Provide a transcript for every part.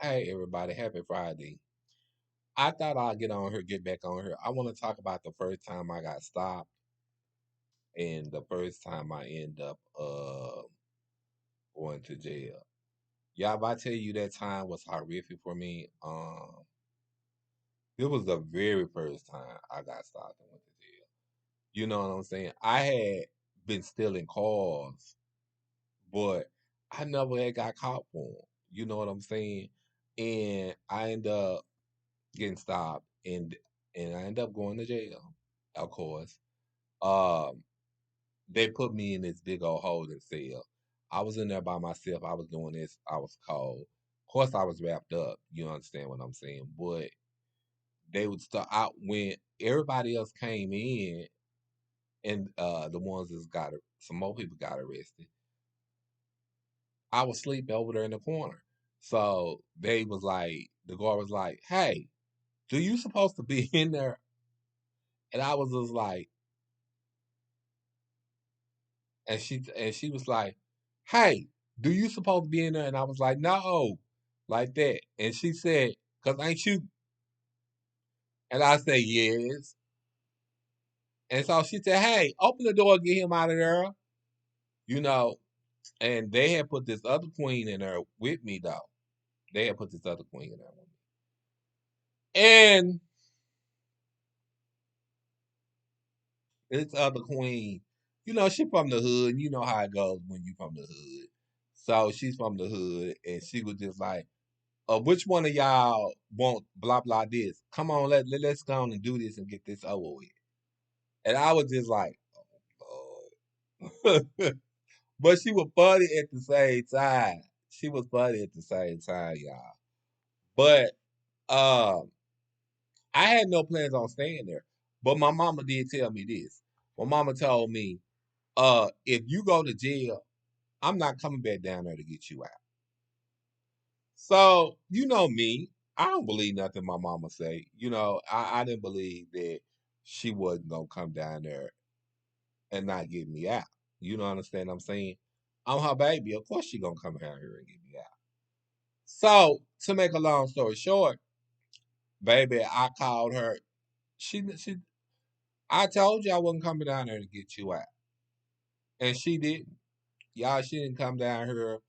Hey everybody, happy Friday. I thought I'd get back on here. I want to talk about the first time I got stopped and the first time I end up going to jail. Yeah, if I tell you that time was horrific for me, it was the very first time I got stopped and went to jail. You know what I'm saying? I had been stealing cars, but I never had got caught for them. You know what I'm saying? And I end up getting stopped and I end up going to jail, of course. Um, they put me in this big old holding cell. I was in there by myself. I was doing this. I was cold. Of course, I was wrapped up. You understand what I'm saying? But they would start out when everybody else came in, and the ones that some more people got arrested. I was sleeping over there in the corner. So they was like, the guard was like, "Hey, do you supposed to be in there?" And I was just like, and she was like, "Hey, do you supposed to be in there?" And I was like, "No," like that. And she said, "Cause ain't you?" And I said, "Yes." And so she said, "Hey, open the door, get him out of there." You know. And they had put this other queen in there with me though. They had put this other queen in there with me. And this other queen, she from the hood. And you know how it goes when you from the hood. So she's from the hood, and she was just like, which one of y'all want blah blah this? Come on, let's go on and do this and get this over with. And I was just like, oh, but she was funny at the same time. She was funny at the same time, y'all. But um, I had no plans on staying there. But my mama did tell me this. My mama told me, if you go to jail, I'm not coming back down there to get you out. So, you know me, I don't believe nothing my mama say. I didn't believe that she wasn't gonna come down there and not get me out. You know understand what I'm saying? I'm her baby. Of course she gonna come down here and get me out. So, to make a long story short, baby, I called her. She I told you I wasn't coming down there to get you out. And she didn't. Y'all, she didn't come down there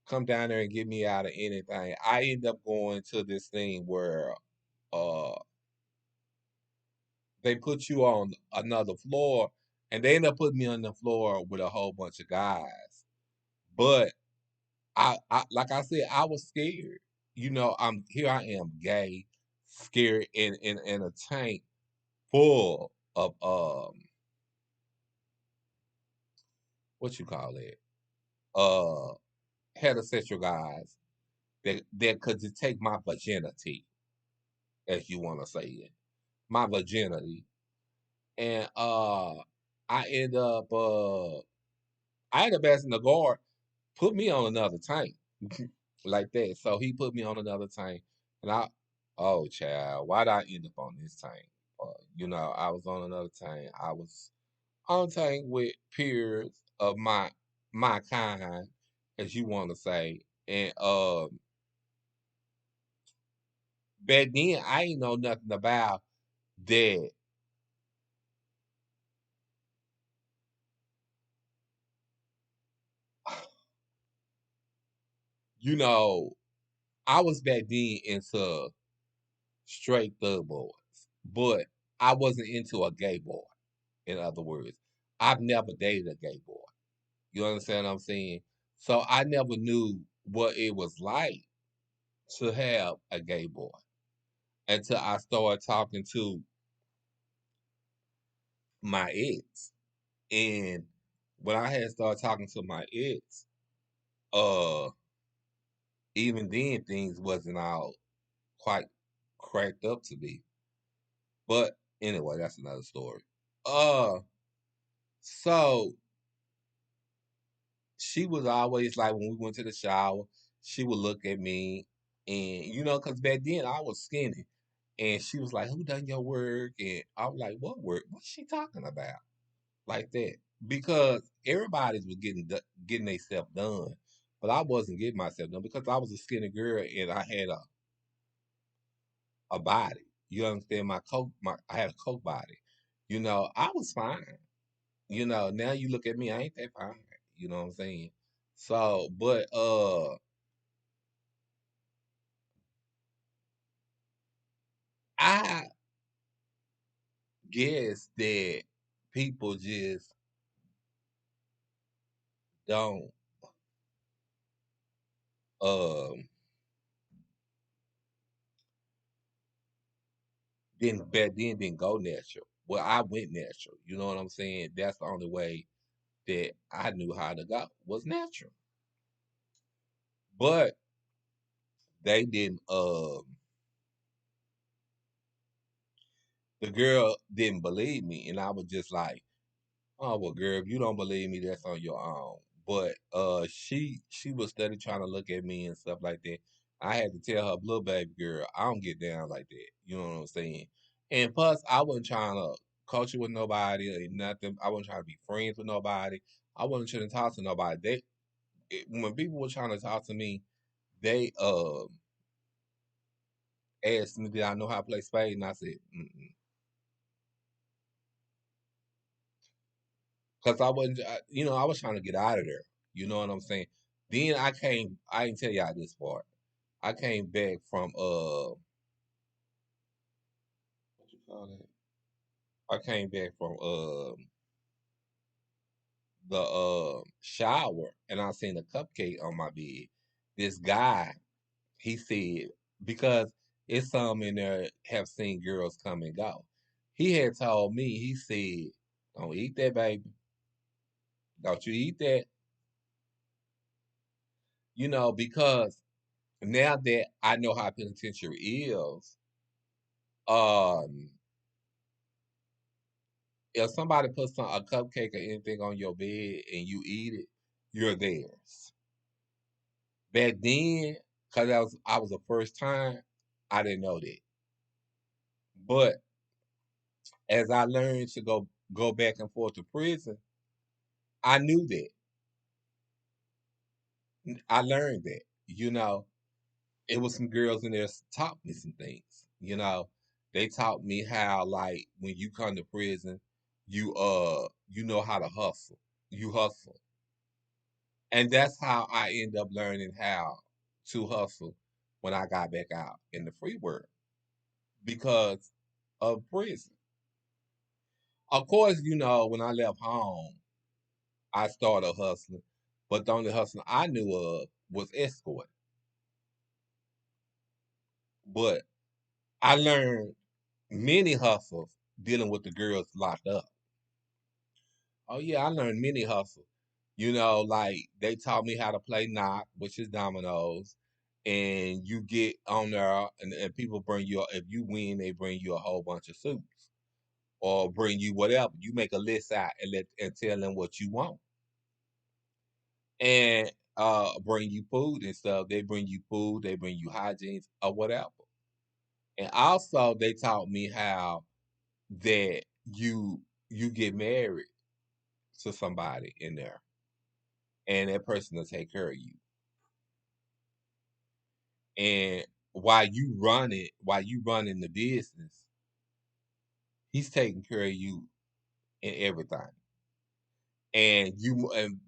and get me out of anything. I ended up going to this thing where uh they put you on another floor, and they end up putting me on the floor with a whole bunch of guys. But I like I said, I was scared. I'm here. I am gay, scared, in a tank full of what you call it, uh, heterosexual guys that could just take my virginity, as you want to say it, my virginity, and I end up I ended up asking the guard put me on another tank like that. So he put me on another tank, and oh child, why did I end up on this tank? I was on another tank. I was on a tank with peers of my kind, as you want to say, and back then I ain't know nothing about that. You know, I was back then into straight thug boys, but I wasn't into a gay boy. In other words, I've never dated a gay boy. You understand what I'm saying? So I never knew what it was like to have a gay boy until I started talking to my ex. And when I had started talking to my ex, uh, even then things wasn't all quite cracked up to be. But anyway, that's another story. Uh, so she was always like when we went to the shower, she would look at me, and cause back then I was skinny, and she was like, "Who done your work?" And I was like, "What work? What's she talking about?" Like that, because everybody's was getting their stuff done. but I wasn't getting myself done because I was a skinny girl and I had a body. You understand? I had a coke body. I was fine. Now you look at me, I ain't that fine. You know what I'm saying? So, but I guess that people just don't um didn't back then didn't go natural. Well, I went natural. You know what I'm saying? That's the only way that I knew how to go was natural. But they didn't the girl didn't believe me and I was just like, oh well girl, if you don't believe me, that's on your own. But she was steady trying to look at me and stuff like that. I had to tell her, little baby girl, I don't get down like that. You know what I'm saying? And plus I wasn't trying to culture with nobody or nothing. I wasn't trying to be friends with nobody. I wasn't trying to talk to nobody. When people were trying to talk to me, they asked me did I know how to play spades, and I said, mm. Because I wasn't, I was trying to get out of there. You know what I'm saying? Then I didn't tell y'all this part. I came back from, what you call that? I came back from, the, shower and I seen a cupcake on my bed. This guy, he said, because it's some in there have seen girls come and go. He had told me, he said, don't eat that, baby. Don't you eat that. Because now that I know how penitentiary is, um, if somebody puts a cupcake or anything on your bed and you eat it, you're theirs. Back then, because I was the first time, I didn't know that. But as I learned to go back and forth to prison, I knew that. I learned that. It was some girls in there taught me some things. They taught me how like when you come to prison, you know how to hustle. You hustle. And that's how I end up learning how to hustle when I got back out in the free world because of prison. Of course, when I left home, I started hustling, but the only hustling I knew of was escort. But I learned many hustles dealing with the girls locked up. Oh yeah, I learned many hustles. Like they taught me how to play knock, which is dominoes, and you get on there, and people bring you. If you win, they bring you a whole bunch of suits, or bring you whatever. You make a list out and tell them what you want, and bring you food and stuff. They bring you food, they bring you hygiene or whatever. And also, they taught me how that you get married to somebody in there, and that person will take care of you. And while you running the business, he's taking care of you in everything. And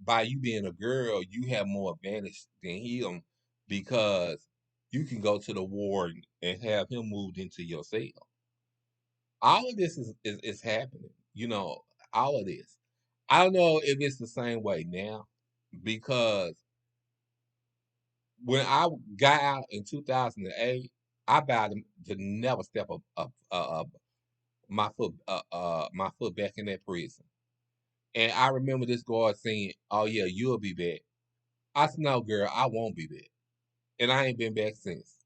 by you being a girl, you have more advantage than him because you can go to the ward and have him moved into your cell. All of this is happening. All of this. I don't know if it's the same way now because when I got out in 2008, I vowed to never step up my foot back in that prison. And I remember this guard saying, "Oh yeah, you'll be back." I said, "No, girl, I won't be back," and I ain't been back since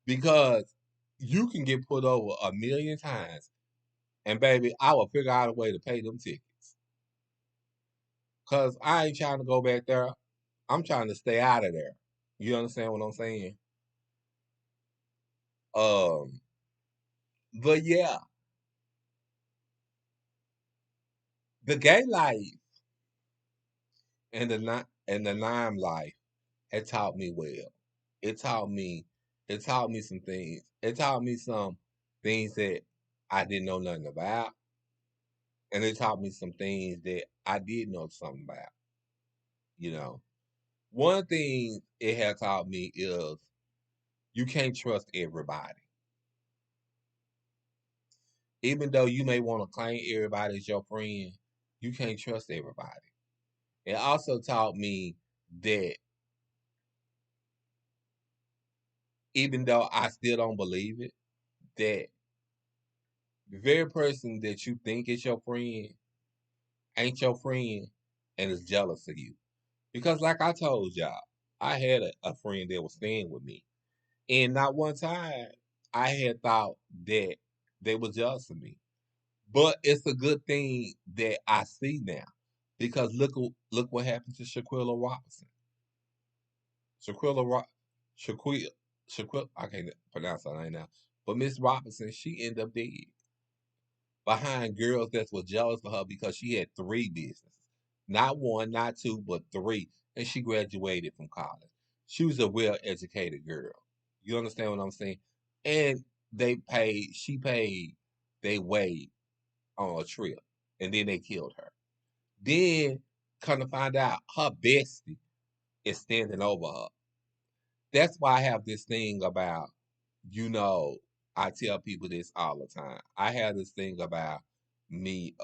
because you can get put over a million times, and baby, I will figure out a way to pay them tickets because I ain't trying to go back there. I'm trying to stay out of there. You understand what I'm saying? Um, but yeah, the gay life in the And the Nine life had taught me well. It taught me it taught me some things. It taught me some things that I didn't know nothing about. And it taught me some things that I did know something about, you know. One thing it has taught me is you can't trust everybody. Even though you may want to claim everybody as your friend, you can't trust everybody. It also taught me that even though I still don't believe it, that the very person that you think is your friend ain't your friend and is jealous of you. Because like I told y'all, I had a friend that was staying with me. And not one time I had thought that they were jealous of me. But it's a good thing that I see now. Because look what happened to Shaquilla Robinson. Shaquilla Ro- Shaquilla Shaquilla I can't pronounce her name now. But Miss Robinson, she ended up dead behind girls that were jealous of her because she had three businesses. Not one, not two, but three. And she graduated from college. She was a well educated girl. You understand what I'm saying? And she paid they way on a trip. And then they killed her. Then come to find out her bestie is standing over her. That's why I have this thing about, you know, I tell people this all the time. I have this thing about me,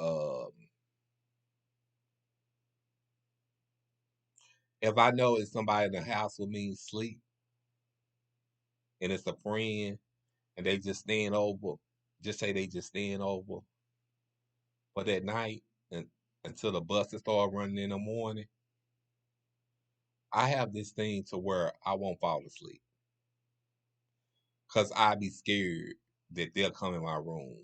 if I know it's somebody in the house with me sleep and it's a friend and they just staying over, just say they just staying over for that night and until the buses start running in the morning, I have this thing to where I won't fall asleep because I be scared that they'll come in my room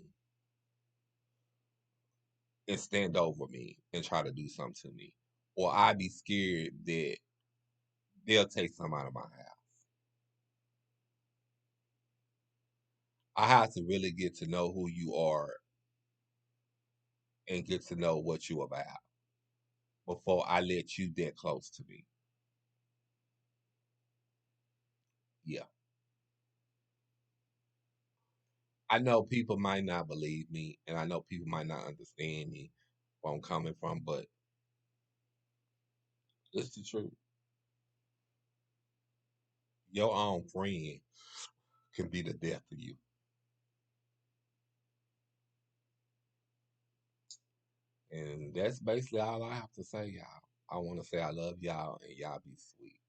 and stand over me and try to do something to me. Or I be scared that they'll take some out of my house. I have to really get to know who you are and get to know what you about before I let you that close to me. Yeah. I know people might not believe me and I know people might not understand me where I'm coming from, but it's the truth. Your own friend can be the death of you. And that's basically all I have to say, y'all. I want to say I love y'all and y'all be sweet.